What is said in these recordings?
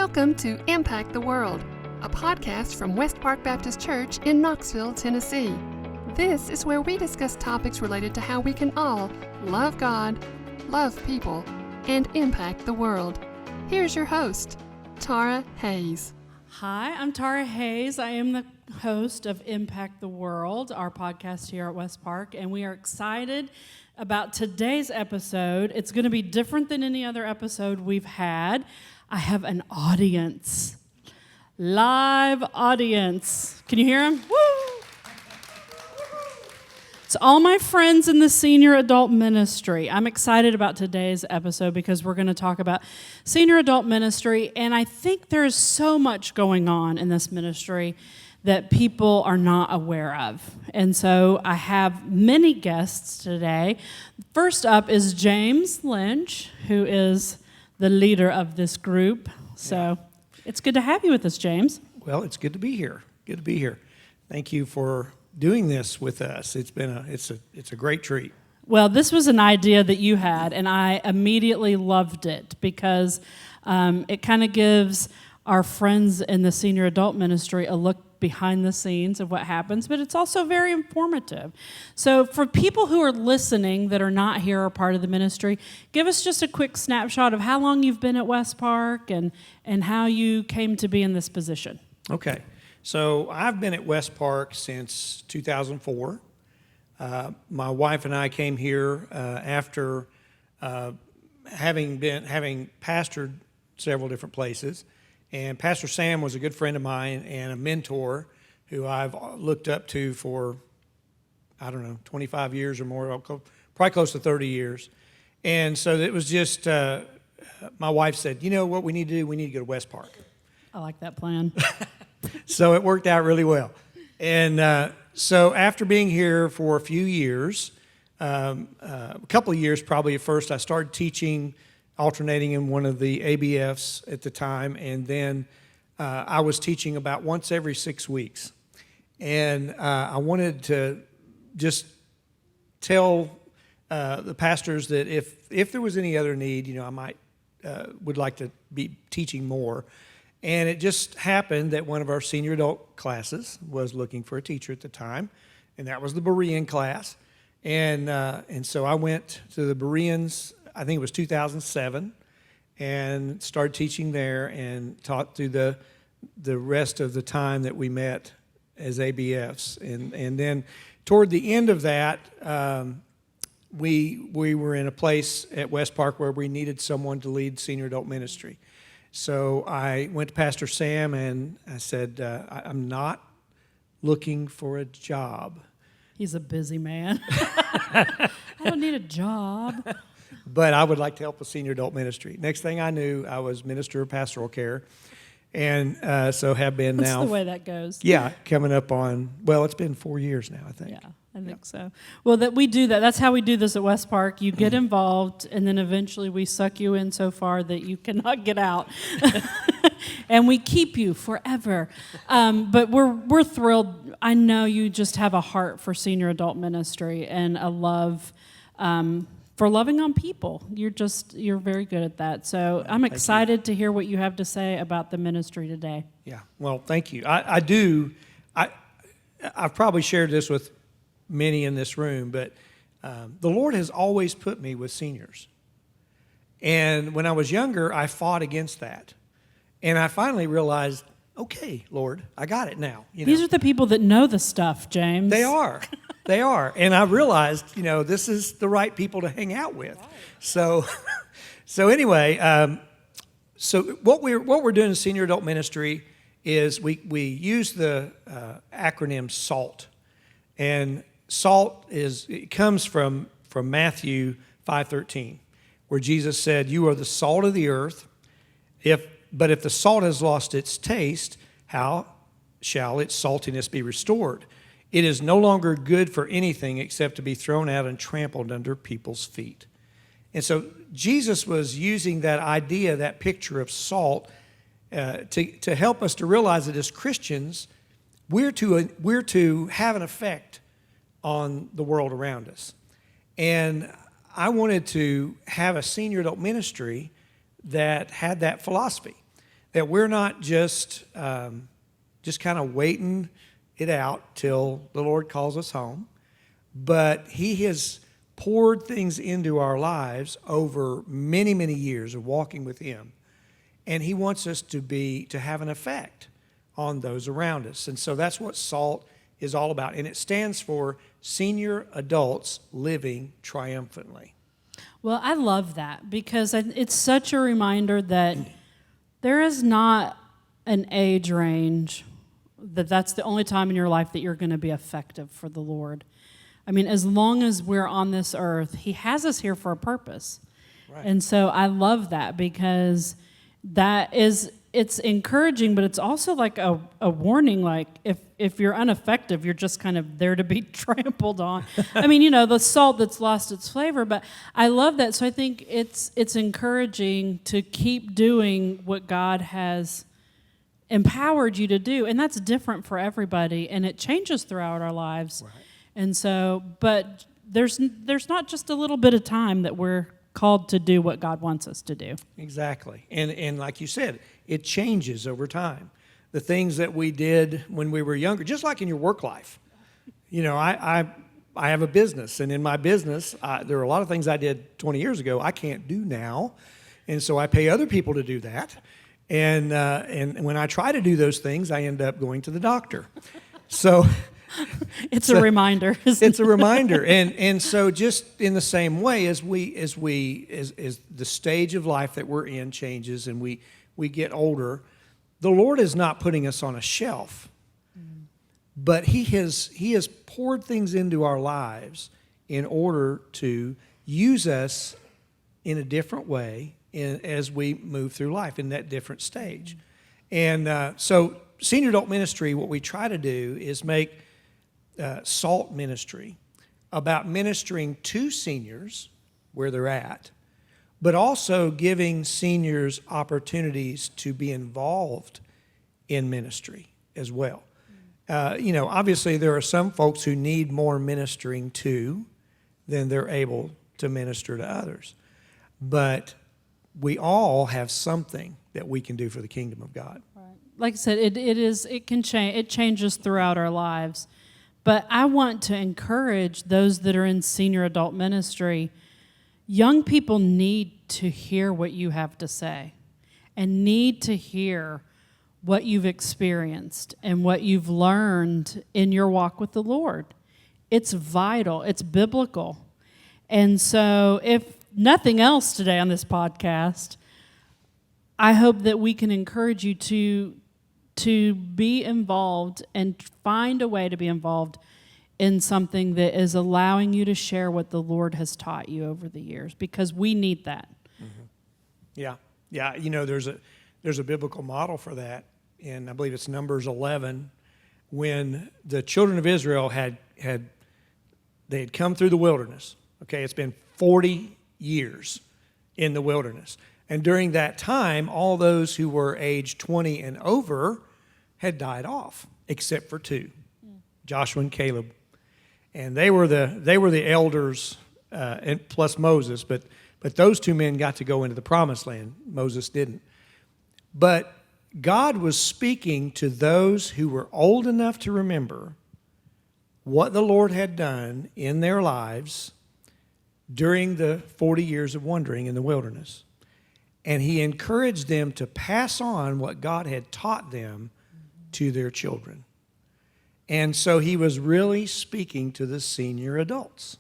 Welcome to Impact the World, a podcast from West Park Baptist Church in Knoxville, Tennessee. This is where we discuss topics related to how we can all love God, love people, and impact the world. Here's your host, Tara Hayes. Hi, I'm Tara Hayes. I am the host of Impact the World, our podcast here at West Park, and we are excited about today's episode. It's going to be different than any other episode we've had. I have an audience, live audience. Can you hear them? Woo! It's all my friends in the Senior Adult Ministry. I'm excited about today's episode because we're going to talk about Senior Adult Ministry, and I think there's so much going on in this ministry that people are not aware of. And so I have many guests today. First up is James Lynch, who is the leader of this group. So it's good to have you with us, James. Well, it's good to be here. Good to be here. Thank you for doing this with us. It's a great treat. Well, this was an idea that you had, and I immediately loved it because it kind of gives our friends in the senior adult ministry a look behind the scenes of what happens, but it's also very informative. So for people who are listening that are not here or part of the ministry, give us just a quick snapshot of how long you've been at West Park and how you came to be in this position. Okay. So I've been at West Park since 2004. My wife and I came here after having pastored several different places. And Pastor Sam was a good friend of mine and a mentor who I've looked up to for, 25 years or more, probably close to 30 years. And so it was just, my wife said, you know what we need to do? We need to go to West Park. I like that plan. So it worked out really well. And so after being here for a few years, a couple of years probably at first, I started teaching, alternating in one of the ABFs at the time, and then I was teaching about once every 6 weeks. And I wanted to just tell the pastors that if there was any other need, I might would like to be teaching more. And it just happened that one of our senior adult classes was looking for a teacher at the time, and that was the Berean class. And so I went to the Bereans, I think it was 2007, and started teaching there and taught through the rest of the time that we met as ABFs. And then toward the end of that, we were in a place at West Park where we needed someone to lead senior adult ministry. So I went to Pastor Sam and I said, I'm not looking for a job. He's a busy man. I don't need a job. But I would like to help with senior adult ministry. Next thing I knew, I was minister of pastoral care, and so have been now. That's the way that goes. Yeah, coming up on, it's been 4 years now, I think. Yeah, I think so. Well, that we do that. That's how we do this at West Park. You get involved, and then eventually we suck you in so far that you cannot get out, and we keep you forever. But we're thrilled. I know you just have a heart for senior adult ministry and a love. For loving on people. You're very good at that. So I'm excited to hear what you have to say about the ministry today. Yeah, well, thank you. I've probably shared this with many in this room, but the Lord has always put me with seniors. And when I was younger, I fought against that. And I finally realized, okay, Lord, I got it now. These are the people that know the stuff, James. They are. They are. And I realized, this is the right people to hang out with. Right. So anyway, so what we're doing in senior adult ministry is we use the acronym SALT. And SALT comes from Matthew 5:13, where Jesus said, "You are the salt of the earth. But if the salt has lost its taste, how shall its saltiness be restored? It is no longer good for anything except to be thrown out and trampled under people's feet." And so Jesus was using that idea, that picture of salt, to help us to realize that as Christians, we're to have an effect on the world around us. And I wanted to have a senior adult ministry that had that philosophy. that we're not just kind of waiting it out till the Lord calls us home, but He has poured things into our lives over many, many years of walking with Him. And He wants us to have an effect on those around us. And so that's what SALT is all about. And it stands for Senior Adults Living Triumphantly. Well, I love that because it's such a reminder that there is not an age range that's the only time in your life that you're going to be effective for the Lord. I mean, as long as we're on this earth, He has us here for a purpose. Right. And so I love that because it's encouraging, but it's also like a warning, like if you're ineffective, you're just kind of there to be trampled on. I mean, the salt that's lost its flavor, but I love that. So I think it's encouraging to keep doing what God has empowered you to do, and that's different for everybody, and it changes throughout our lives. Right. And so, but there's not just a little bit of time that we're called to do what God wants us to do. Exactly. And like you said, it changes over time. The things that we did when we were younger, just like in your work life. I have a business, and in my business, there are a lot of things I did 20 years ago I can't do now, and so I pay other people to do that. And when I try to do those things, I end up going to the doctor. So it's a reminder. It's a reminder. And so just in the same way as the stage of life that we're in changes and we get older, the Lord is not putting us on a shelf. But He has poured things into our lives in order to use us in a different way as we move through life in that different stage. And so senior adult ministry, what we try to do is make SALT ministry about ministering to seniors where they're at, but also giving seniors opportunities to be involved in ministry as well. Obviously there are some folks who need more ministering to than they're able to minister to others. But we all have something that we can do for the kingdom of God. Right. Like I said, it can change. It changes throughout our lives. But I want to encourage those that are in senior adult ministry. Young people need to hear what you have to say and need to hear what you've experienced and what you've learned in your walk with the Lord. It's vital. It's biblical. And so if nothing else today on this podcast, I hope that we can encourage you to be involved and find a way to be involved in something that is allowing you to share what the Lord has taught you over the years, because we need that. Mm-hmm. Yeah. There's a biblical model for that, and I believe it's Numbers 11, when the children of Israel had come through the wilderness. Okay, it's been 40 years in the wilderness. And during that time, all those who were age 20 and over had died off, except for two, Joshua and Caleb. And they were the elders, and plus Moses, but those two men got to go into the promised land. Moses didn't. But God was speaking to those who were old enough to remember what the Lord had done in their lives during the 40 years of wandering in the wilderness. And He encouraged them to pass on what God had taught them to their children. And so He was really speaking to the senior adults.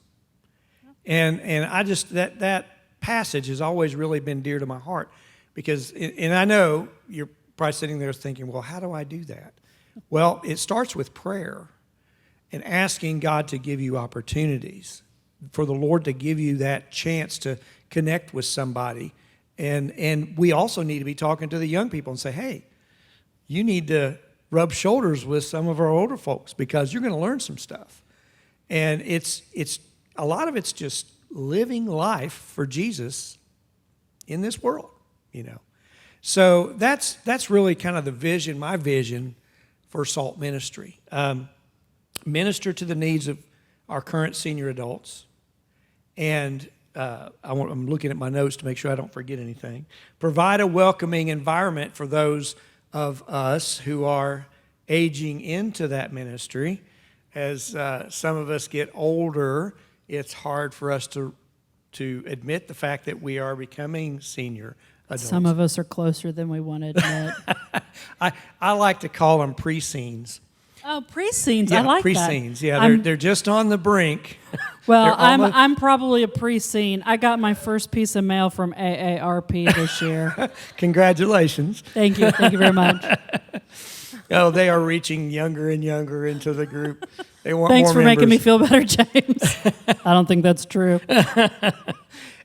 And I just, that passage has always really been dear to my heart, because, and I know you're probably sitting there thinking, well, how do I do that? Well, it starts with prayer and asking God to give you opportunities, for the Lord to give you that chance to connect with somebody. And we also need to be talking to the young people and say, hey, you need to rub shoulders with some of our older folks, because you're going to learn some stuff. And it's a lot of it's just living life for Jesus in this world, So that's really kind of the vision, my vision for SALT ministry. Minister to the needs of our current senior adults, and I'm looking at my notes to make sure I don't forget anything. Provide a welcoming environment for those of us who are aging into that ministry. As some of us get older, it's hard for us to admit the fact that we are becoming senior adults. Some of us are closer than we want to admit. I like to call them pre-scenes. Oh, pre-scenes. Yeah, I like pre-scenes. that. Yeah, they're just on the brink. Well, almost... I'm probably a pre-scene. I got my first piece of mail from AARP this year. Congratulations. Thank you. Thank you very much. Oh, they are reaching younger and younger into the group. They want Thanks more for making me members. feel better, James. I don't think that's true.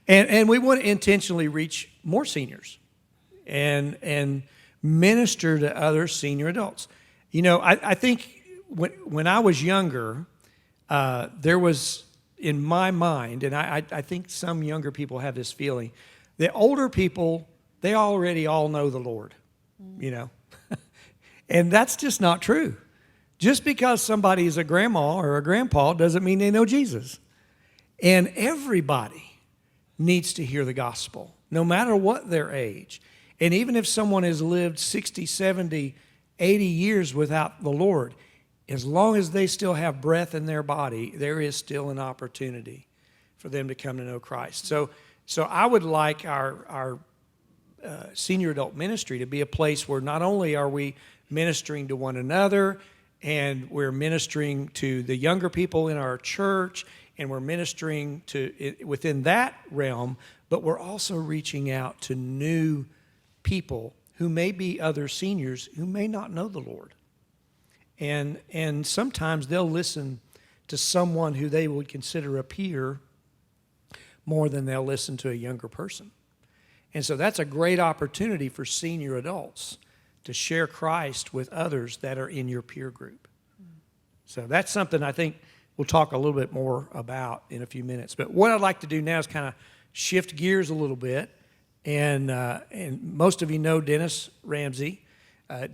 And we want to intentionally reach more seniors and minister to other senior adults. You know, I think when I was younger, there was in my mind, and I think some younger people have this feeling, the older people, they already all know the Lord, you know. And that's just not true. Just because somebody is a grandma or a grandpa doesn't mean they know Jesus. And everybody needs to hear the gospel, no matter what their age. And even if someone has lived 60, 70, 80 years without the Lord, as long as they still have breath in their body, there is still an opportunity for them to come to know Christ. So I would like our senior adult ministry to be a place where not only are we ministering to one another, and we're ministering to the younger people in our church, and we're ministering to within that realm, but we're also reaching out to new people who may be other seniors who may not know the Lord. And sometimes they'll listen to someone who they would consider a peer more than they'll listen to a younger person. And so that's a great opportunity for senior adults to share Christ with others that are in your peer group. So that's something I think we'll talk a little bit more about in a few minutes. But what I'd like to do now is kind of shift gears a little bit. And most of you know Dennis Ramsey.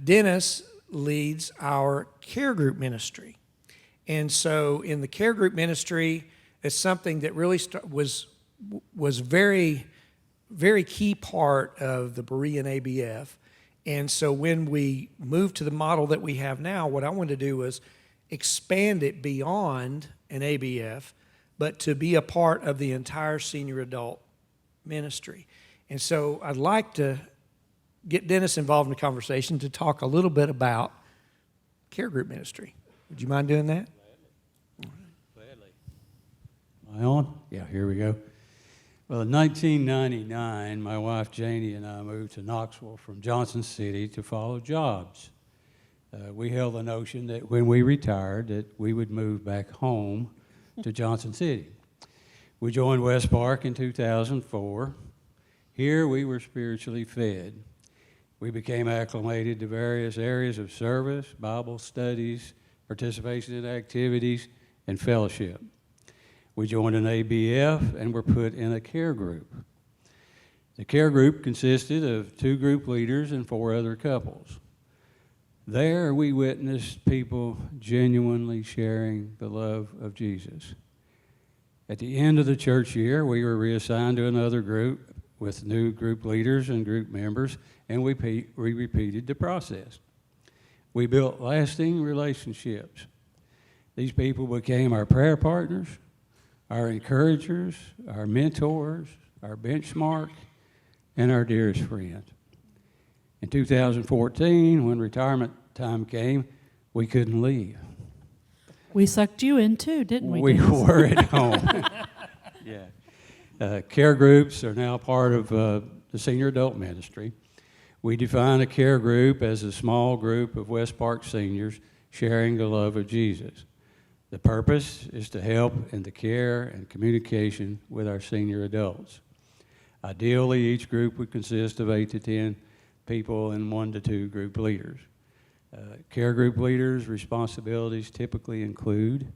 Dennis leads our care group ministry. And so in the care group ministry, it's something that really was very, very key part of the Berean ABF. And so when we moved to the model that we have now, what I wanted to do was expand it beyond an ABF, but to be a part of the entire senior adult ministry. And so I'd like to get Dennis involved in the conversation to talk a little bit about care group ministry. Would you mind doing that? Gladly. Am I on? Yeah, here we go. Well, in 1999, my wife Janie and I moved to Knoxville from Johnson City to follow jobs. We held the notion that when we retired that we would move back home to Johnson City. We joined West Park in 2004. Here we were spiritually fed. We became acclimated to various areas of service, Bible studies, participation in activities, and fellowship. We joined an ABF and were put in a care group. The care group consisted of 2 group leaders and 4 other couples. There we witnessed people genuinely sharing the love of Jesus. At the end of the church year, we were reassigned to another group with new group leaders and group members, and we repeated the process. We built lasting relationships. These people became our prayer partners, our encouragers, our mentors, our benchmark, and our dearest friend. In 2014, when retirement time came, we couldn't leave. We sucked you in too, didn't we? We were at home. Yeah. Care groups are now part of the senior adult ministry. We define a care group as a small group of West Park seniors sharing the love of Jesus. The purpose is to help in the care and communication with our senior adults. Ideally, each group would consist of 8 to 10 people and 1 to 2 group leaders. Care group leaders' responsibilities typically include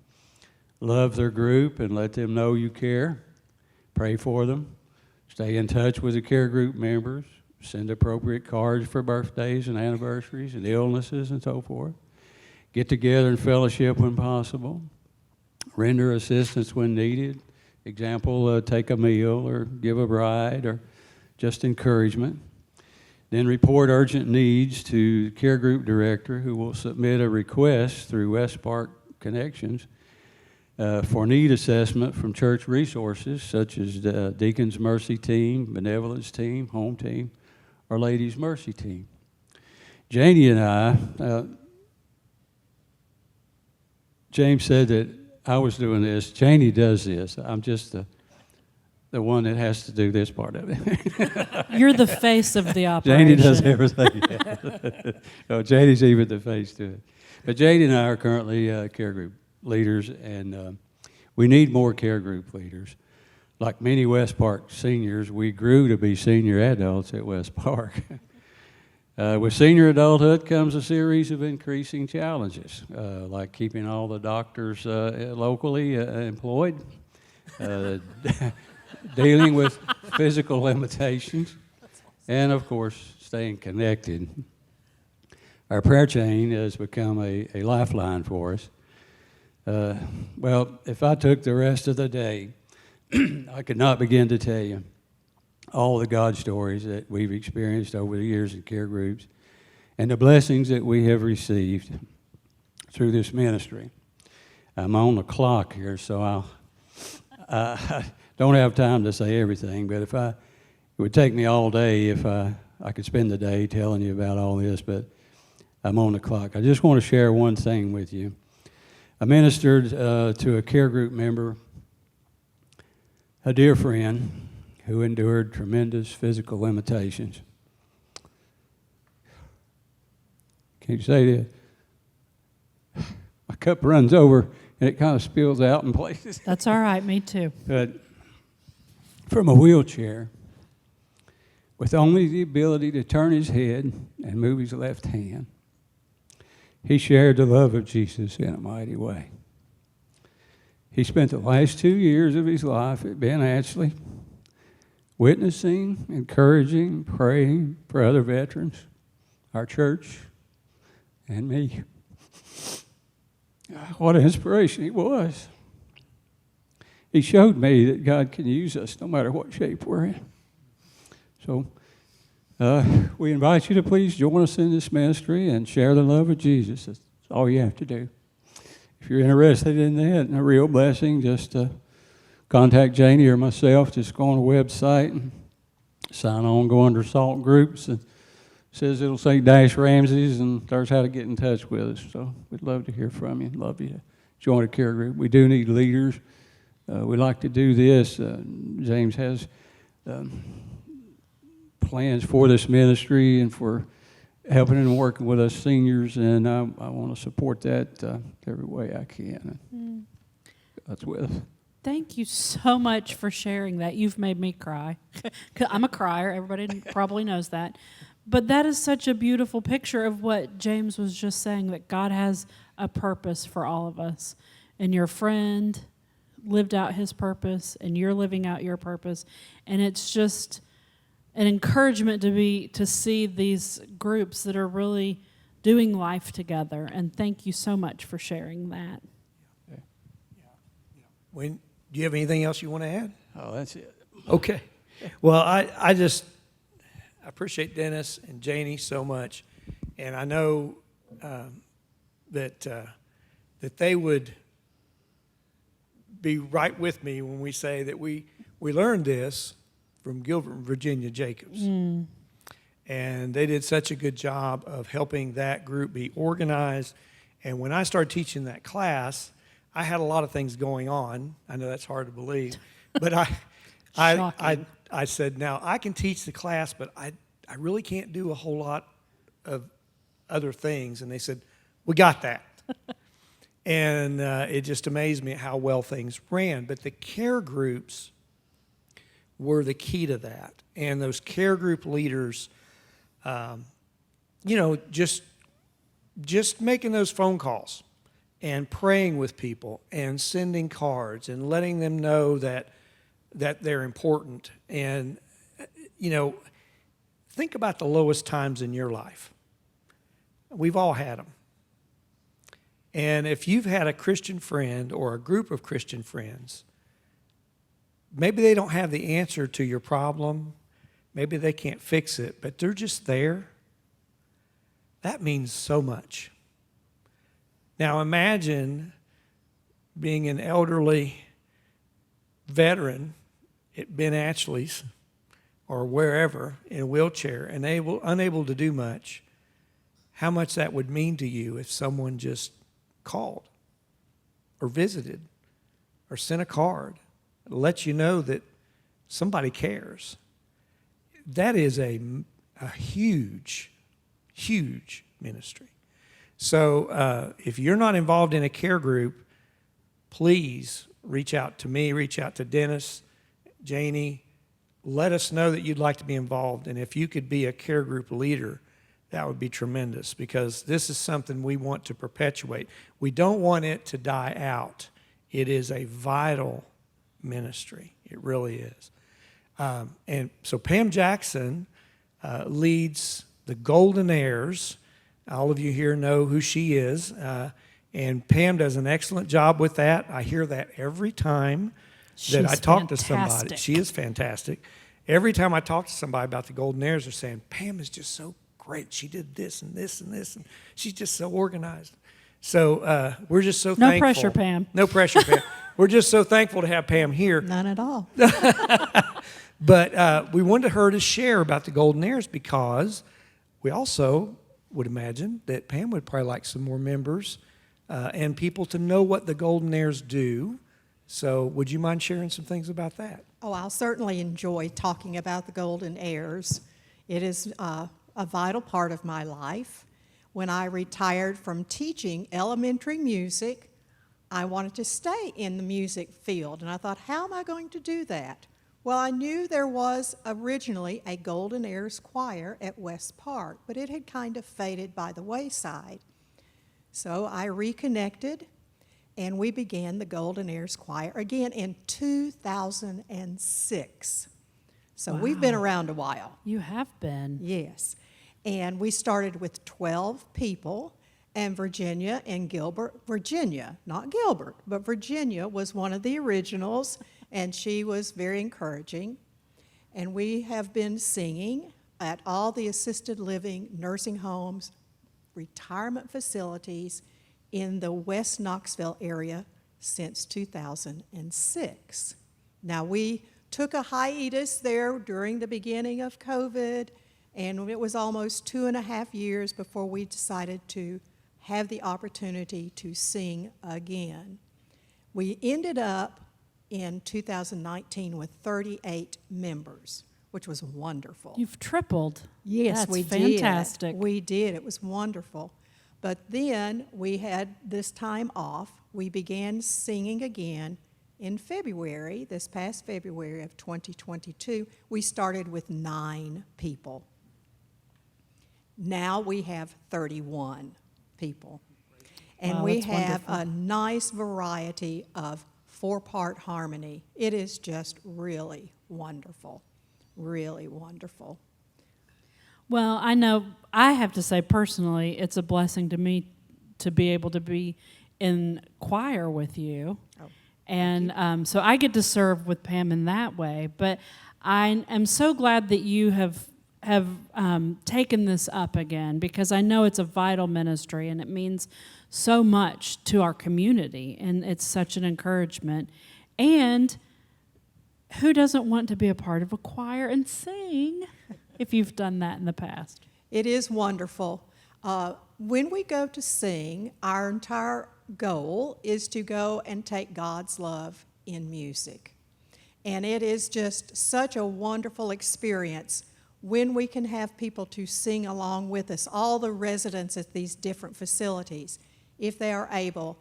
love their group and let them know you care, pray for them, stay in touch with the care group members, send appropriate cards for birthdays and anniversaries and illnesses and so forth, get together and fellowship when possible, render assistance when needed, Example, take a meal or give a ride or just encouragement. Then report urgent needs to the care group director, who will submit a request through West Park Connections for need assessment from church resources such as the Deacons Mercy Team, Benevolence Team, Home Team, or Ladies Mercy Team. Janie and I, James said that I was doing this. Janie does this. I'm just the one that has to do this part of it. You're the face of the operation. Janie does everything. Yeah. No, Janie's even the face to it. But Janie and I are currently care group leaders, and we need more care group leaders. Like many West Park seniors, we grew to be senior adults at West Park. With senior adulthood comes a series of increasing challenges, like keeping all the doctors locally employed, dealing with physical limitations, and of course, staying connected. Our prayer chain has become a lifeline for us. Well, if I took the rest of the day, I could not begin to tell you all the God stories that we've experienced over the years in care groups and the blessings that we have received through this ministry. I'm on the clock here, so I don't have time to say everything, but it would take me all day if I could spend the day telling you about all this, but I'm on the clock. I just want to share one thing with you. I ministered to a care group member, a dear friend, who endured tremendous physical limitations. Can you say that? My cup runs over and it kind of spills out in places. That's all right, me too. But from a wheelchair, with only the ability to turn his head and move his left hand, he shared the love of Jesus in a mighty way. He spent the last 2 years of his life at Ben Ashley, witnessing, encouraging, praying for other veterans, our church, and me. What an inspiration he was. He showed me that God can use us no matter what shape we're in. So we invite you to please join us in this ministry and share the love of Jesus. That's all you have to do. If you're interested in that and a real blessing, just contact Janie or myself. Just go on the website and sign on, go under SALT groups. And says it'll say Ramsey's, and there's how to get in touch with us. So we'd love to hear from you. Love you to join a care group. We do need leaders. We like to do this. James has plans for this ministry and for helping and working with us seniors, and I want to support that every way I can. That's with. Thank you so much for sharing that. You've made me cry. I'm a crier. Everybody probably knows that. But that is such a beautiful picture of what James was just saying, that God has a purpose for all of us. And your friend lived out his purpose, and you're living out your purpose. And it's just an encouragement to see these groups that are really doing life together. And thank you so much for sharing that. Do you have anything else you want to add? Oh, that's it. Okay. Well, I appreciate Dennis and Janie so much, and I know that they would be right with me when we say that we learned this from Gilbert and Virginia Jacobs. And they did such a good job of helping that group be organized. And when I started teaching that class, I had a lot of things going on. I know that's hard to believe, but I said, now I can teach the class, but I really can't do a whole lot of other things. And they said, we got that. And it just amazed me at how well things ran. But the care groups were the key to that. And those care group leaders, just making those phone calls and praying with people and sending cards and letting them know that they're important. And, think about the lowest times in your life. We've all had them. And if you've had a Christian friend or a group of Christian friends maybe they don't have the answer to your problem. Maybe they can't fix it, but they're just there. That means so much. Now imagine being an elderly veteran at Ben Ashley's or wherever in a wheelchair and unable to do much, how much that would mean to you if someone just called or visited or sent a card to let you know that somebody cares. That is a huge, huge ministry. So if you're not involved in a care group, please reach out to me, reach out to Dennis, Janie. Let us know that you'd like to be involved. And if you could be a care group leader, that would be tremendous, because this is something we want to perpetuate. We don't want it to die out. It is a vital ministry. It really is. And so Pam Jackson leads the Golden Heirs. All of you here know who she is. And Pam does an excellent job with that. I hear that every time that I talk to somebody. She is fantastic. Every time I talk to somebody about the Golden Heirs, they're saying, Pam is just so great. She did this and this and this, and she's just so organized. So we're just so thankful. No pressure, Pam. No pressure, Pam. We're just so thankful to have Pam here. None at all. But we wanted her to share about the Golden Heirs, because we also would imagine that Pam would probably like some more members and people to know what the Golden Heirs do. So would you mind sharing some things about that? Oh, I'll certainly enjoy talking about the Golden Heirs. It is a vital part of my life. When I retired from teaching elementary music, I wanted to stay in the music field, and I thought, how am I going to do that? Well, I knew there was originally a Golden Heirs choir at West Park, but it had kind of faded by the wayside. So I reconnected, and we began the Golden Heirs choir again in 2006. So Wow. We've been around a while. You have been. Yes. And we started with 12 people, and Virginia, not Gilbert, but Virginia was one of the originals, and she was very encouraging. And we have been singing at all the assisted living, nursing homes, retirement facilities in the West Knoxville area since 2006. Now, we took a hiatus there during the beginning of COVID, and it was almost 2.5 years before we decided to have the opportunity to sing again. We ended up in 2019 with 38 members, which was wonderful. You've tripled. Yes, That's we fantastic. did. We did. It was wonderful. But then we had this time off. We began singing again in February, this past February of 2022. We started with 9 people. Now we have 31 people. And Wow, we that's have wonderful. a nice variety of 4-part harmony. It is just really wonderful, really wonderful. Well, I know I have to say personally, it's a blessing to me to be able to be in choir with you. Oh, and so I get to serve with Pam in that way. But I am so glad that you have taken this up again, because I know it's a vital ministry and it means so much to our community, and it's such an encouragement. And who doesn't want to be a part of a choir and sing if you've done that in the past? It is wonderful. When we go to sing, our entire goal is to go and take God's love in music. And it is just such a wonderful experience when we can have people to sing along with us, all the residents at these different facilities, if they are able,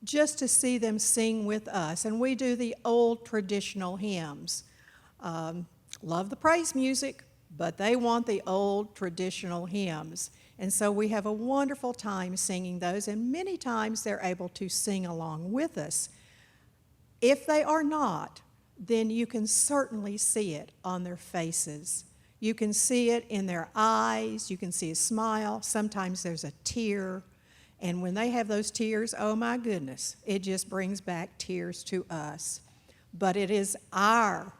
just to see them sing with us. And we do the old traditional hymns. Love the praise music, but they want the old traditional hymns. And so we have a wonderful time singing those, and many times they're able to sing along with us. If they are not, then you can certainly see it on their faces. You can see it in their eyes. You can see a smile. Sometimes there's a tear. And when they have those tears, oh my goodness, it just brings back tears to us. but it is our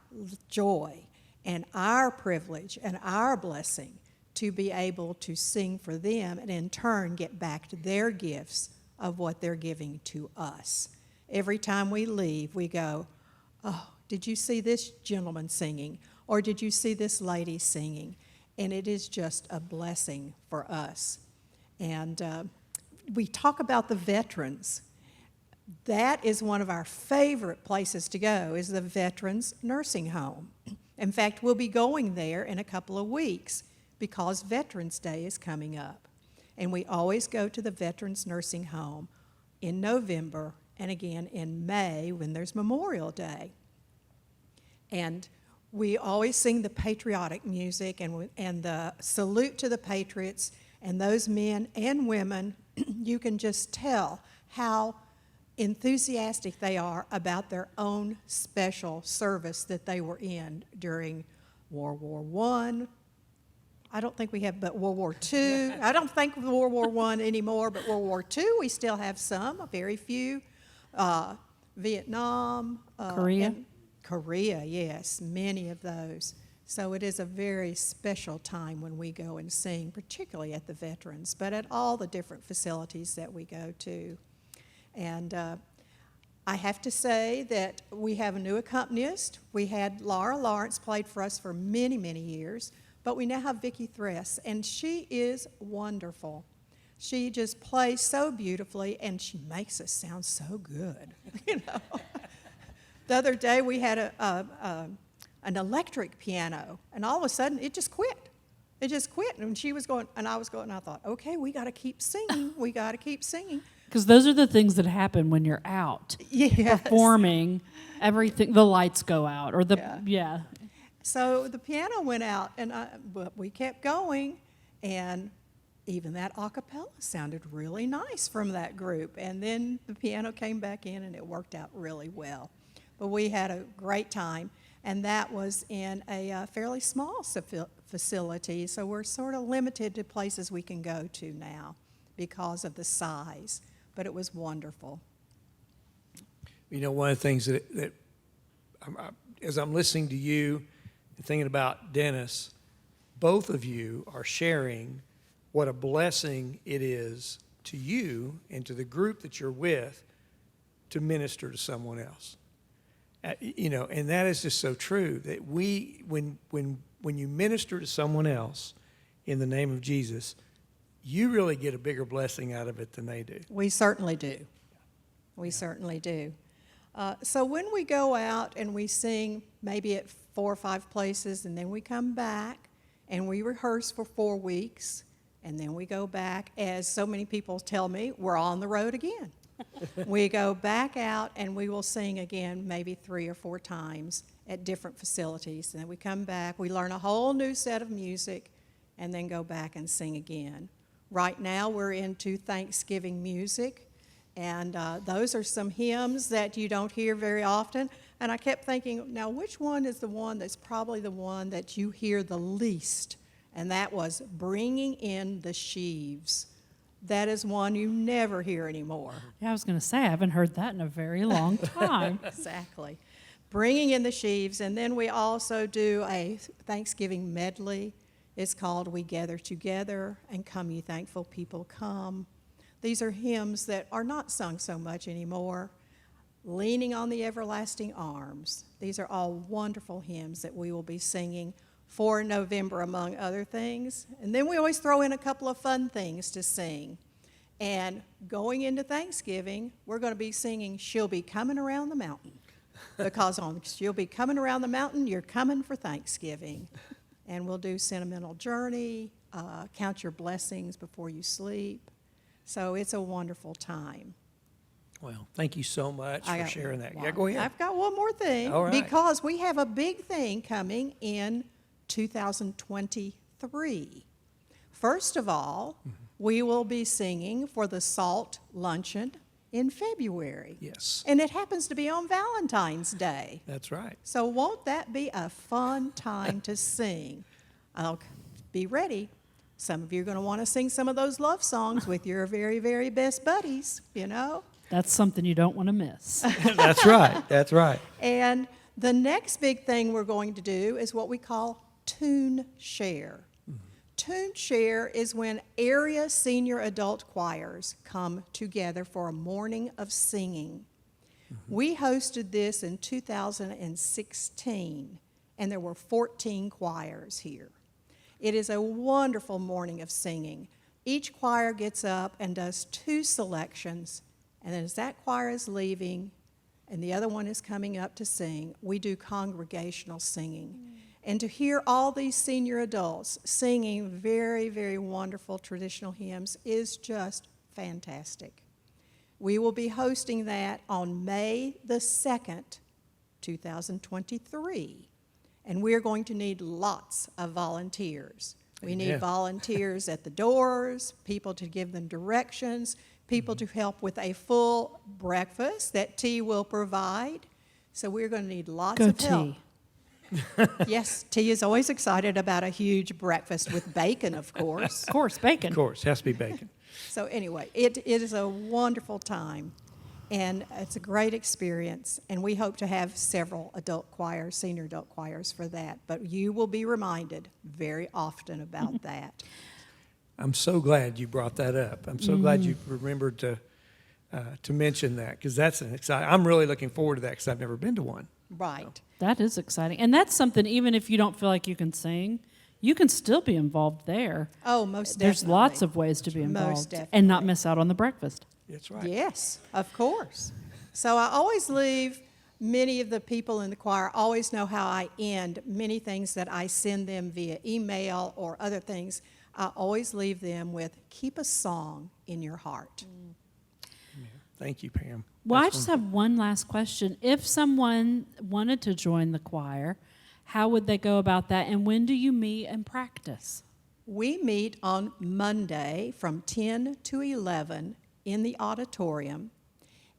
joy and our privilege and our blessing to be able to sing for them and in turn get back to their gifts of what they're giving to us. Every time we leave, we go, oh, did you see this gentleman singing? Or did you see this lady singing? And it is just a blessing for us. And we talk about the veterans. That is one of our favorite places to go, is the Veterans Nursing Home. In fact, we'll be going there in a couple of weeks because Veterans Day is coming up. And we always go to the Veterans Nursing Home in November and again in May when there's Memorial Day. And we always sing the patriotic music and the salute to the patriots, and those men and women, you can just tell how enthusiastic they are about their own special service that they were in during World War I. I don't think we have, but World War II. I don't think World War I anymore, but World War II we still have some, very few. Vietnam. Korea? Korea, yes, many of those. So it is a very special time when we go and sing, particularly at the Veterans, but at all the different facilities that we go to. And I have to say that we have a new accompanist. We had Laura Lawrence played for us for many, many years, but we now have Vicki Thress, and she is wonderful. She just plays so beautifully, and she makes us sound so good, you know. The other day we had an electric piano, and all of a sudden it just quit. It just quit, and she was going, and I was going, and I thought, okay, we got to keep singing. We got to keep singing. Because those are the things that happen when you're out performing. Everything, the lights go out, or yeah. So the piano went out, but we kept going, and even that a cappella sounded really nice from that group. And then the piano came back in, and it worked out really well. But we had a great time, and that was in a fairly small facility, so we're sort of limited to places we can go to now because of the size, but it was wonderful. You know, one of the things that as I'm listening to you and thinking about Dennis, both of you are sharing what a blessing it is to you and to the group that you're with to minister to someone else. You know, and that is just so true that when you minister to someone else in the name of Jesus, you really get a bigger blessing out of it than they do. We certainly do. We certainly do. So when we go out and we sing maybe at 4 or 5 places, and then we come back and we rehearse for 4 weeks, and then we go back, as so many people tell me, we're on the road again. We go back out and we will sing again maybe 3 or 4 times at different facilities. And then we come back, we learn a whole new set of music, and then go back and sing again. Right now we're into Thanksgiving music, and those are some hymns that you don't hear very often. And I kept thinking, now which one is the one that's probably the one that you hear the least? And that was Bringing in the Sheaves. That is one you never hear anymore. Yeah, I was going to say, I haven't heard that in a very long time. Exactly. Bringing in the Sheaves. And then we also do a Thanksgiving medley. It's called We Gather Together and Come Ye Thankful People Come. These are hymns that are not sung so much anymore. Leaning on the Everlasting Arms. These are all wonderful hymns that we will be singing for November, among other things. And then we always throw in a couple of fun things to sing. And going into Thanksgiving, we're going to be singing She'll Be Coming Around the Mountain. Because on She'll Be Coming Around the Mountain, you're coming for Thanksgiving. And we'll do Sentimental Journey, Count Your Blessings Before You Sleep. So it's a wonderful time. Well, thank you so much for sharing that. Yeah, Well, go ahead. I've got one more thing. All right. Because we have a big thing coming in 2023. First of all, we will be singing for the SALT Luncheon in February. Yes. And it happens to be on Valentine's Day. That's right. So won't that be a fun time to sing? I'll be ready. Some of you are going to want to sing some of those love songs with your very, very best buddies, you know. That's something you don't want to miss. That's right. That's right. And the next big thing we're going to do is what we call Tune Share. Tune Share is when area senior adult choirs come together for a morning of singing. We hosted this in 2016, and there were 14 choirs here. It is a wonderful morning of singing. Each choir gets up and does 2 selections, and then as that choir is leaving and the other one is coming up to sing, we do congregational singing. And to hear all these senior adults singing very, very wonderful traditional hymns is just fantastic. We will be hosting that on May the 2nd, 2023. And we're going to need lots of volunteers. We need volunteers at the doors, people to give them directions, people to help with a full breakfast that T will provide. So we're going to need lots of help. Yes, T is always excited about a huge breakfast with bacon, of course. Of course, bacon. Of course, has to be bacon. So anyway, it is a wonderful time, and it's a great experience, and we hope to have several adult choirs, senior adult choirs for that, but you will be reminded very often about that. I'm so glad you brought that up. I'm so glad you remembered to mention that, because that's an exciting. I'm really looking forward to that because I've never been to one. Right. That is exciting. And that's something, even if you don't feel like you can sing, you can still be involved there. Oh, most definitely. There's lots of ways to be Most involved definitely. and not miss out on the breakfast. That's right. Yes, of course. So I always leave, many of the people in the choir always know how I end many things that I send them via email or other things. I always leave them with, keep a song in your heart. Yeah. Thank you, Pam. Well, That's I just have one last question. If someone wanted to join the choir, how would they go about that, and when do you meet and practice? We meet on Monday from 10 to 11 in the auditorium,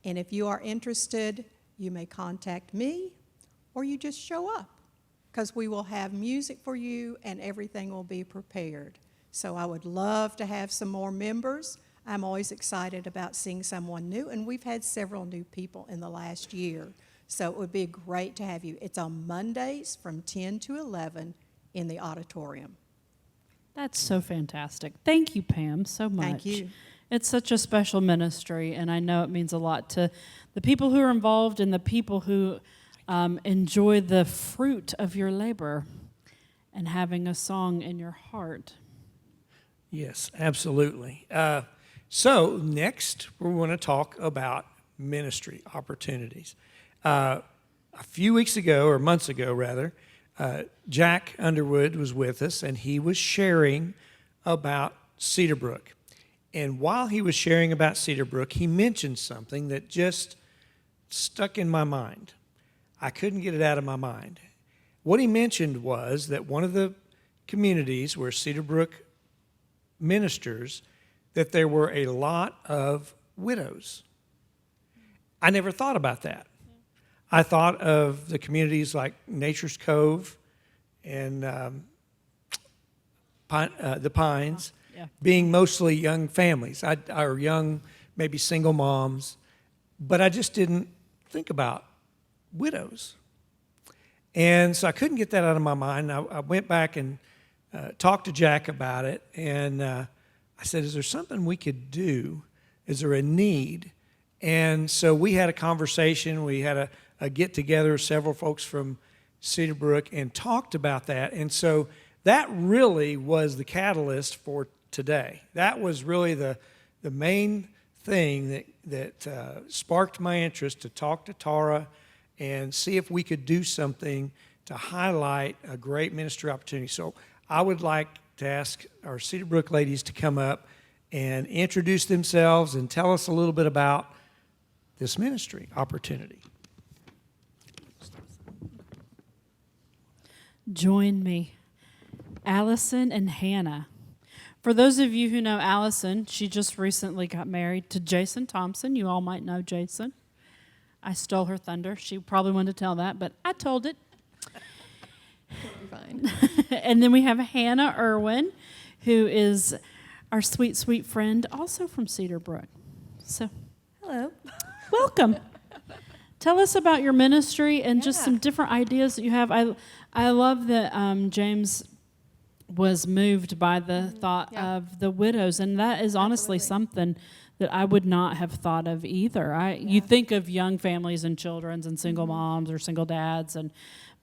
and if you are interested, you may contact me or you just show up, because we will have music for you and everything will be prepared. So I would love to have some more members. I'm always excited about seeing someone new, and we've had several new people in the last year. So it would be great to have you. It's on Mondays from 10 to 11 in the auditorium. That's so fantastic. Thank you, Pam, so much. Thank you. It's such a special ministry, and I know it means a lot to the people who are involved and the people who enjoy the fruit of your labor and having a song in your heart. Yes, absolutely. So next, we're going to talk about ministry opportunities. A few weeks ago, or months ago rather, Jack Underwood was with us, and he was sharing about CedarBrook. And while he was sharing about CedarBrook, he mentioned something that just stuck in my mind. I couldn't get it out of my mind. What he mentioned was that one of the communities where CedarBrook ministers, that there were a lot of widows. I never thought about that. I thought of the communities like Nature's Cove and the Pines, being mostly young families, or young, maybe single moms, but I just didn't think about widows. And so I couldn't get that out of my mind. I went back and talked to Jack about it, and I said, is there something we could do? Is there a need? And so we had a conversation. We had a get-together, several folks from CedarBrook, and talked about that. And so that really was the catalyst for today. That was really the main thing that sparked my interest to talk to Tara and see if we could do something to highlight a great ministry opportunity. So I would like to ask our CedarBrook ladies to come up and introduce themselves and tell us a little bit about this ministry opportunity. Join me, Allison and Hannah. For those of you who know Allison, she just recently got married to Jason Thompson. You all might know Jason. I stole her thunder. She probably wanted to tell that, but I told it. Fine. And then we have Hannah Irwin, who is our sweet, sweet friend, also from CedarBrook. So, Hello. Welcome. Tell us about your ministry and just Yeah. some different ideas that you have. I love that James was moved by the thought Yeah. of the widows, and that is honestly Absolutely. something that I would not have thought of either. You think of young families and children and single moms or single dads,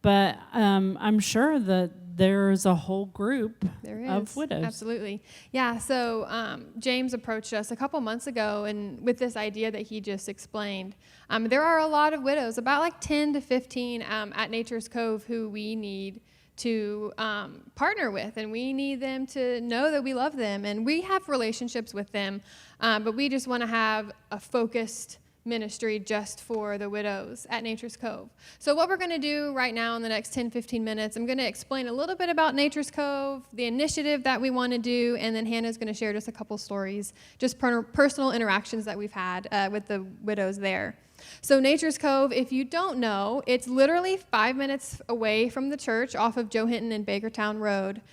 but I'm sure that there's a whole group There is. of widows. Absolutely. Yeah, so James approached us a couple months ago and with this idea that he just explained. There are a lot of widows, about like 10 to 15 at Nature's Cove who we need to partner with, and we need them to know that we love them, and we have relationships with them, but we just want to have a focused ministry just for the widows at Nature's Cove. So what we're going to do right now in the next 10-15 minutes, I'm going to explain a little bit about Nature's Cove, the initiative that we want to do, and then Hannah's going to share just a couple stories, just personal interactions that we've had with the widows there. So Nature's Cove, if you don't know, it's literally 5 minutes away from the church off of Joe Hinton and Bakertown Road.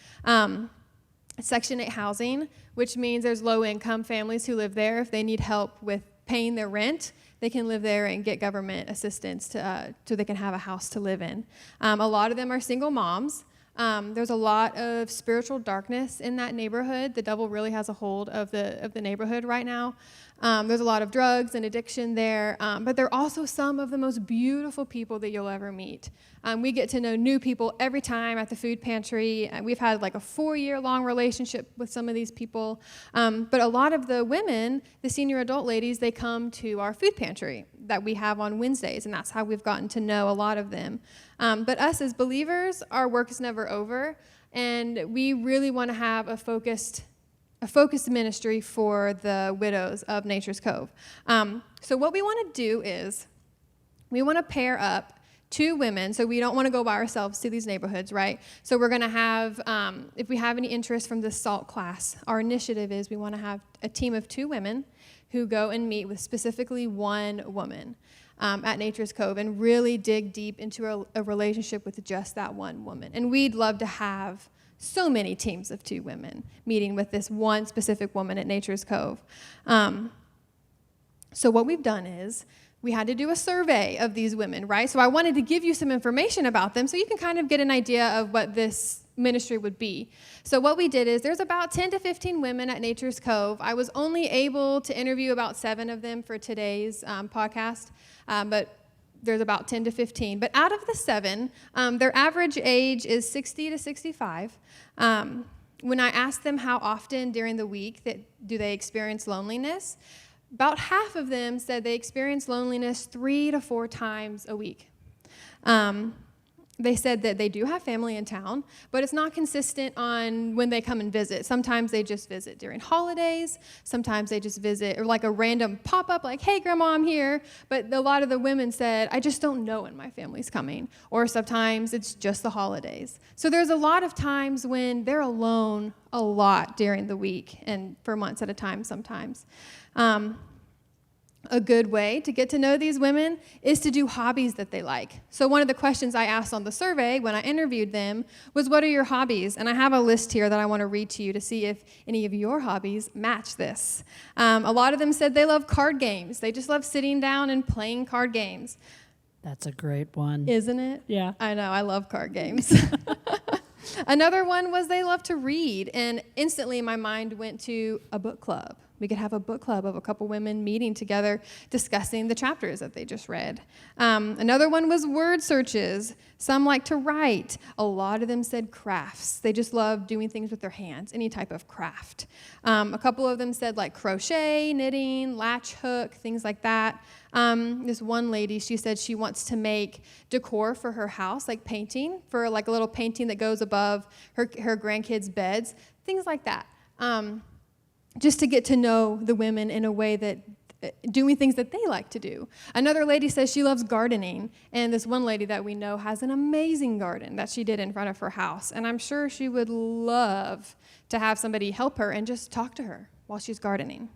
Section 8 housing, which means there's low-income families who live there. If they need help with paying their rent, they can live there and get government assistance so they can have a house to live in. A lot of them are single moms. There's a lot of spiritual darkness in that neighborhood. The devil really has a hold of the neighborhood right now. There's a lot of drugs and addiction there, but they're also some of the most beautiful people that you'll ever meet. We get to know new people every time at the food pantry. We've had like a 4-year-long relationship with some of these people. But a lot of the women, the senior adult ladies, they come to our food pantry that we have on Wednesdays, and that's how we've gotten to know a lot of them. But us as believers, our work is never over, and we really want to have a focused ministry for the widows of Nature's Cove. So what we want to do is we want to pair up 2 women, so we don't want to go by ourselves to these neighborhoods, right? So we're going to have, if we have any interest from the SALT class, our initiative is we want to have a team of 2 women who go and meet with specifically one woman at Nature's Cove and really dig deep into a relationship with just that one woman. And we'd love to have so many teams of 2 women meeting with this one specific woman at Nature's Cove. So what we've done is we had to do a survey of these women, right? So I wanted to give you some information about them so you can kind of get an idea of what this ministry would be. So what we did is there's about 10 to 15 women at Nature's Cove. I was only able to interview about 7 of them for today's podcast, but there's about 10 to 15. But out of the 7, their average age is 60 to 65. When I asked them how often during the week do they experience loneliness, about half of them said they experience loneliness 3 to 4 times a week. They said that they do have family in town, but it's not consistent on when they come and visit. Sometimes they just visit during holidays. Sometimes they just visit, or like a random pop-up like, hey, Grandma, I'm here. But a lot of the women said, I just don't know when my family's coming. Or sometimes it's just the holidays. So there's a lot of times when they're alone a lot during the week and for months at a time sometimes. A good way to get to know these women is to do hobbies that they like. So one of the questions I asked on the survey when I interviewed them was, what are your hobbies? And I have a list here that I want to read to you to see if any of your hobbies match this. A lot of them said they love card games. They just love sitting down and playing card games. That's a great one. Isn't it? Yeah. I know, I love card games. Another one was they love to read, and instantly my mind went to a book club. We could have a book club of a couple women meeting together, discussing the chapters that they just read. Another one was word searches. Some like to write. A lot of them said crafts. They just love doing things with their hands, any type of craft. A couple of them said like crochet, knitting, latch hook, things like that. This one lady, she said she wants to make decor for her house, like painting, for like a little painting that goes above her grandkids' beds, things like that. Just to get to know the women in a way that doing things that they like to do. Another lady says she loves gardening, and this one lady that we know has an amazing garden that she did in front of her house, and I'm sure she would love to have somebody help her and just talk to her while she's gardening.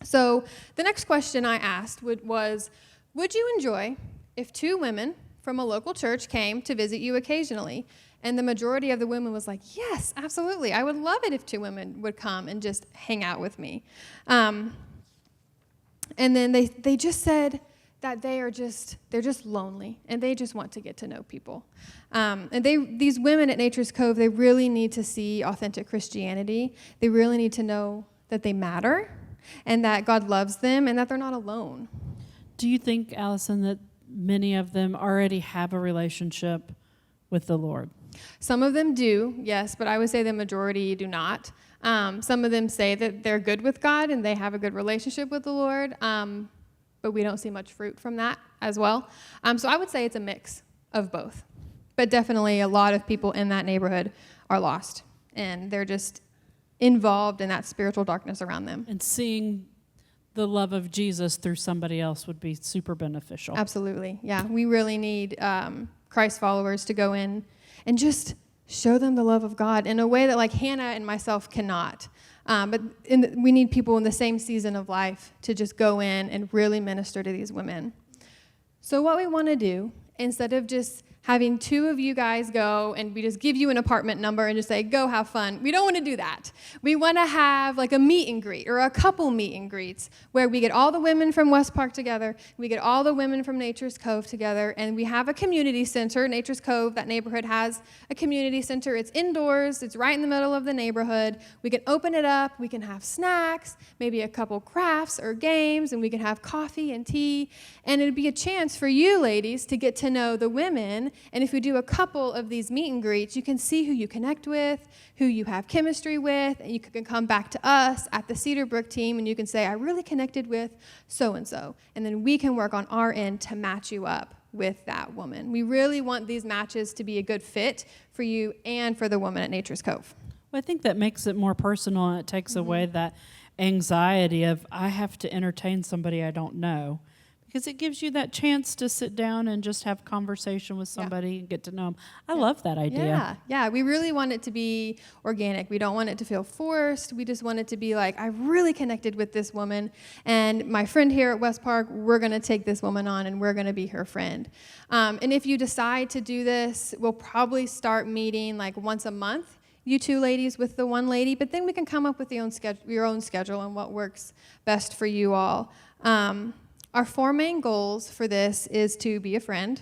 So the next question I asked was, would you enjoy if 2 women from a local church came to visit you occasionally? And the majority of the women was like, yes, absolutely. I would love it if 2 women would come and just hang out with me. And then they just said that they're just lonely, and they just want to get to know people. And these women at Nature's Cove, they really need to see authentic Christianity. They really need to know that they matter, and that God loves them, and that they're not alone. Do you think, Allison, that many of them already have a relationship with the Lord? Some of them do, yes, but I would say the majority do not. Some of them say that they're good with God and they have a good relationship with the Lord, but we don't see much fruit from that as well. So I would say it's a mix of both. But definitely a lot of people in that neighborhood are lost, and they're just involved in that spiritual darkness around them. And seeing the love of Jesus through somebody else would be super beneficial. Absolutely, yeah. We really need Christ followers to go in and just show them the love of God in a way that like Hannah and myself cannot. But we need people in the same season of life to just go in and really minister to these women. So what we want to do, instead of just having two of you guys go and we just give you an apartment number and just say, go have fun. We don't want to do that. We want to have like a meet and greet or a couple meet and greets where we get all the women from West Park together, we get all the women from Nature's Cove together, and we have a community center. Nature's Cove, that neighborhood, has a community center. It's indoors. It's right in the middle of the neighborhood. We can open it up. We can have snacks, maybe a couple crafts or games, and we can have coffee and tea. And it'd be a chance for you ladies to get to know the women. And if we do a couple of these meet and greets, you can see who you connect with, who you have chemistry with, and you can come back to us at the CedarBrook team and you can say, I really connected with so-and-so. And then we can work on our end to match you up with that woman. We really want these matches to be a good fit for you and for the woman at Nature's Cove. Well, I think that makes it more personal, and it takes away that anxiety of, I have to entertain somebody I don't know. Because it gives you that chance to sit down and just have conversation with somebody and get to know them. I love that idea. Yeah. We really want it to be organic. We don't want it to feel forced. We just want it to be like, I really connected with this woman, and my friend here at West Park, we're going to take this woman on, and we're going to be her friend. And if you decide to do this, we'll probably start meeting like once a month, you two ladies with the one lady, but then we can come up with your own schedule and what works best for you all. Our 4 main goals for this is to be a friend,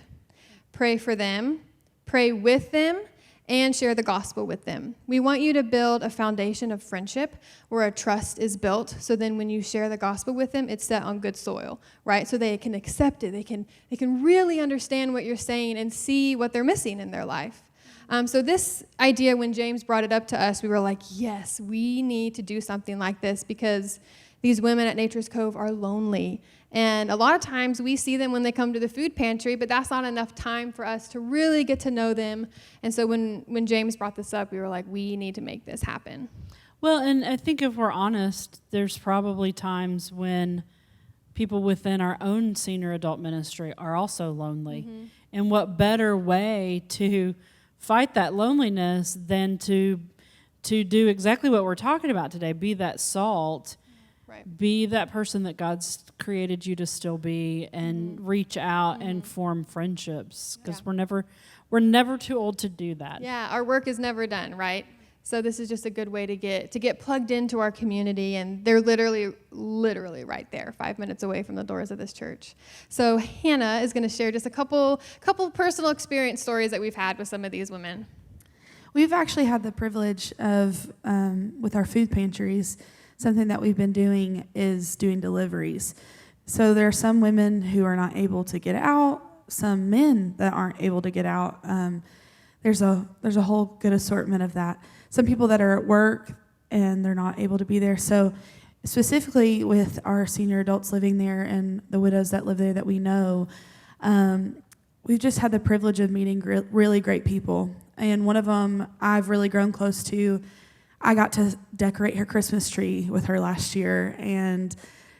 pray for them, pray with them, and share the gospel with them. We want you to build a foundation of friendship where a trust is built, so then when you share the gospel with them, it's set on good soil, right? So they can accept it. They can really understand what you're saying and see what they're missing in their life. So this idea, when James brought it up to us, we were like, yes, we need to do something like this because these women at Nature's Cove are lonely. And a lot of times we see them when they come to the food pantry, but that's not enough time for us to really get to know them. And so when James brought this up, we were like, we need to make this happen. Well, and I think if we're honest, there's probably times when people within our own senior adult ministry are also lonely. Mm-hmm. And what better way to fight that loneliness than to do exactly what we're talking about today, be that salt. Right. Be that person that God's created you to still be, and reach out and form friendships, because we're never too old to do that. Yeah, our work is never done, right? So this is just a good way to get plugged into our community, and they're literally right there, 5 minutes away from the doors of this church. So Hannah is going to share just a couple personal experience stories that we've had with some of these women. We've actually had the privilege of, with our food pantries, something that we've been doing is doing deliveries. So there are some women who are not able to get out, some men that aren't able to get out. There's a whole good assortment of that. Some people that are at work and they're not able to be there. So specifically with our senior adults living there and the widows that live there that we know, we've just had the privilege of meeting really great people. And one of them I've really grown close to. I got to decorate her Christmas tree with her last year, and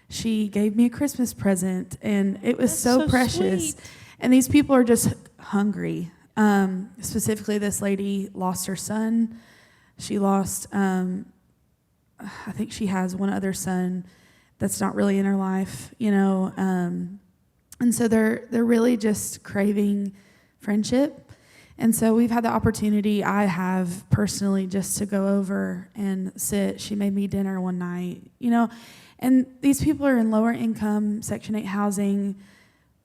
she gave me a Christmas present, and it was so precious. Sweet. And these people are just hungry. Specifically, this lady lost her son. She lost, I think she has one other son that's not really in her life, and so they're really just craving friendship. And so we've had the opportunity, I have personally, just to go over and sit. She made me dinner one night, and these people are in lower income Section 8 housing,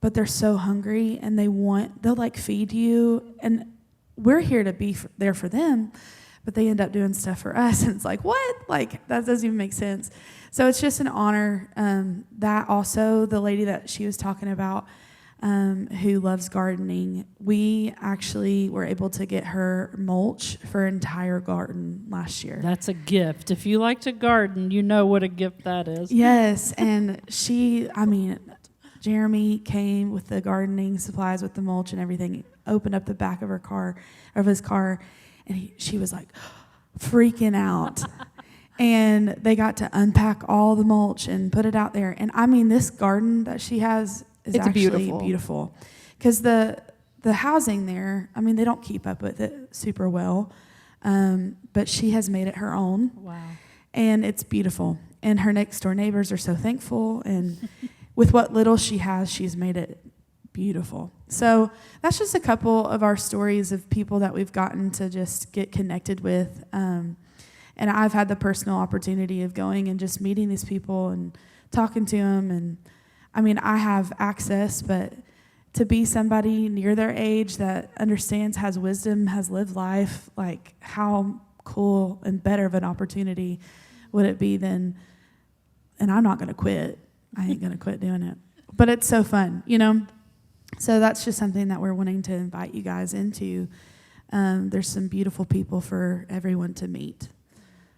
but they're so hungry and they'll like feed you. And we're here to be there for them, but they end up doing stuff for us. And it's like, what? Like, that doesn't even make sense. So it's just an honor. That also, the lady that she was talking about, who loves gardening, we actually were able to get her mulch for her entire garden last year. That's a gift. If you like to garden, you know what a gift that is. Yes, and Jeremy came with the gardening supplies, with the mulch and everything, opened up the back of his car, and she was like freaking out. And they got to unpack all the mulch and put it out there. And this garden that she has is actually beautiful. Because the housing there, they don't keep up with it super well. But she has made it her own. Wow. And it's beautiful. And her next door neighbors are so thankful. And with what little she has, she's made it beautiful. So that's just a couple of our stories of people that we've gotten to just get connected with. And I've had the personal opportunity of going and just meeting these people and talking to them. And I have access, but to be somebody near their age that understands, has wisdom, has lived life, like how cool and better of an opportunity would it be than, and I'm not going to quit. I ain't going to quit doing it. But it's so fun, So that's just something that we're wanting to invite you guys into. There's some beautiful people for everyone to meet.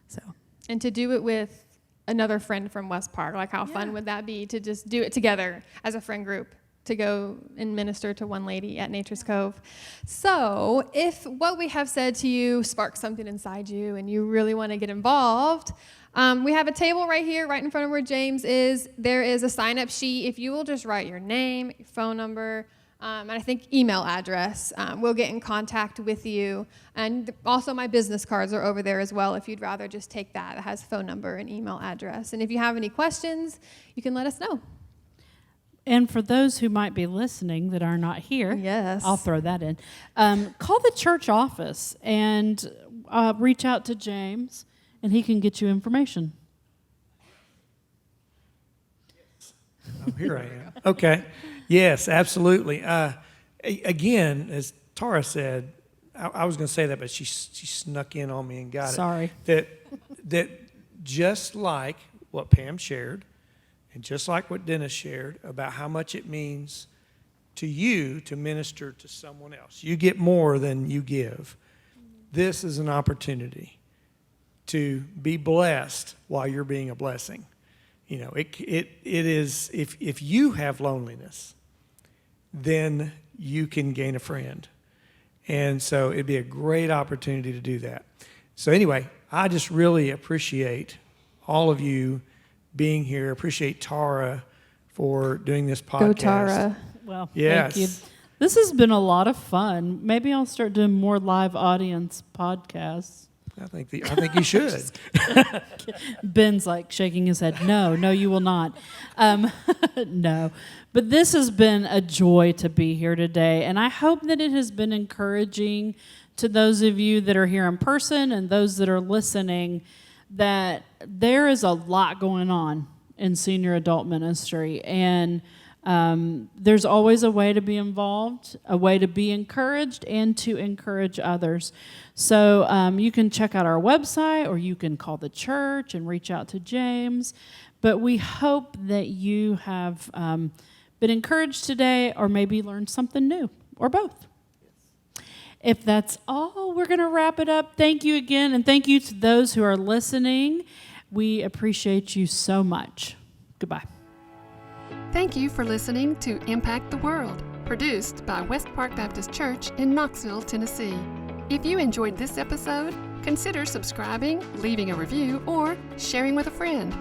So. And to do it with another friend from West Park, like how fun would that be to just do it together as a friend group, to go and minister to one lady at Nature's Cove. So if what we have said to you sparks something inside you and you really want to get involved, we have a table right here, right in front of where James is. There is a sign-up sheet. If you will just write your name, your phone number, and I think email address, we'll get in contact with you. And also my business cards are over there as well if you'd rather just take that. It has phone number and email address. And if you have any questions, you can let us know. And for those who might be listening that are not here, yes, I'll throw that in. Call the church office and reach out to James, and he can get you information. Oh, here I am. Okay. Yes, absolutely. Again, as Tara said, I was going to say that, but she snuck in on me and got it. Sorry. That just like what Pam shared, and just like what Dennis shared about how much it means to you to minister to someone else. You get more than you give. This is an opportunity to be blessed while you're being a blessing. It is, if you have loneliness, then you can gain a friend. And so it'd be a great opportunity to do that. So anyway, I just really appreciate all of you being here. Appreciate Tara for doing this podcast. Go Tara. Well, yes. Thank you. This has been a lot of fun. Maybe I'll start doing more live audience podcasts. I think you should. Ben's like shaking his head. No, you will not. No. But this has been a joy to be here today. And I hope that it has been encouraging to those of you that are here in person and those that are listening, that there is a lot going on in senior adult ministry. And there's always a way to be involved, a way to be encouraged, and to encourage others. So you can check out our website, or you can call the church and reach out to James. But we hope that you have been encouraged today, or maybe learned something new, or both. If that's all, we're going to wrap it up. Thank you again, and thank you to those who are listening. We appreciate you so much. Goodbye. Thank you for listening to Impact the World, produced by West Park Baptist Church in Knoxville, Tennessee. If you enjoyed this episode, consider subscribing, leaving a review, or sharing with a friend.